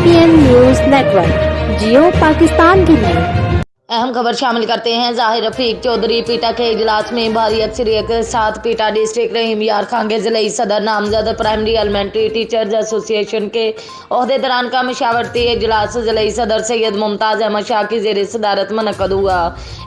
APN news network जियो पाकिस्तान के लिए। अहम खबर शामिल करते हैं। जाहिर रफीक चौधरी पीटा के इजलास में भारी अक्सरियत के साथ पीटा डिस्ट्रिक्ट रहीम यार खान के जिले सदर नामजद प्राइमरी एलिमेंट्री टीचर्स एसोसिएशन के ओहदेदारान का मशावरती इजलास जिले सदर सैयद मुमताज अहमद शाह की जेर सदारत मुनक्कद हुआ।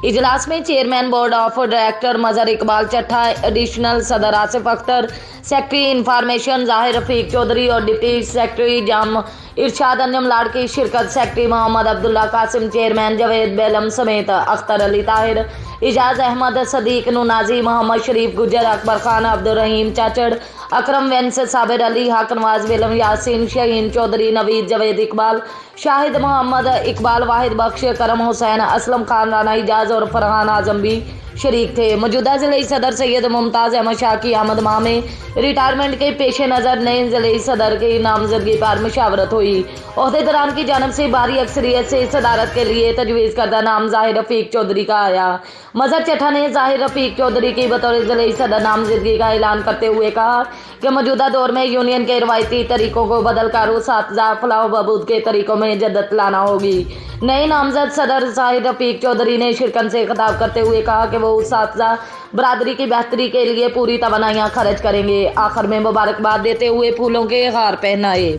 इजलास में chairman board of director Mazhar Iqbal Chattha, additional सदर आसिफ अख्तर, सेक्रेटरी इंफॉर्मेशन जाहिर रफीक चौधरी और डिप्टी सेक्रेटरी जाम इरशाद अन्यम लाड़ की शिरकत, सेक्रेटरी मोहम्मद अब्दुल्ला कासिम, चेयरमैन जवेद बेलम समेत अख्तर अली ताहिर, इजाज अहमद, सदीक नुनाजी, मोहम्मद शरीफ गुजर, अकबर खान, अब्दुल रहीम चाचड़, अकरम वेंस, साबिर अली, हाक नवाज बेलम, यासीन शहीन चौधरी, नवीद, जवेद इकबाल, शाहिद मोहम्मद, इकबाल वाहिद बख्श, करम हुसैन, असलम खान, राना इजाज और फरहान आजम भी शरीक थे। मौजूदा जिले सदर सैयद मुमताज अहमद शाह की आमद माह में रिटायरमेंट के पेश नज़र नए जिले सदर की नामजदगी पर मशावरत हुई। ओहदेदारान की जानब से भारी अक्सरियत से सदारत के लिए तजवीज़ करदा नाम जाहिर रफीक चौधरी का आया। मजहर चट्ठा ने जाहिर रफीक चौधरी की बतौर जिले सदर नामजदगी का ऐलान करते हुए कहा कि मौजूदा दौर में यूनियन के रवायती तरीकों को बदल कर उस फलाह बहबूद के तरीकों में जद्दत लाना होगी। नए नामजद सदर जाहिर रफीक चौधरी ने शिरकन से खिताब करते हुए कहा कि वो उस बरादरी की बेहतरी के लिए पूरी तवानाइयाँ खर्च करेंगे। आखिर में मुबारकबाद देते हुए फूलों के हार पहनाए।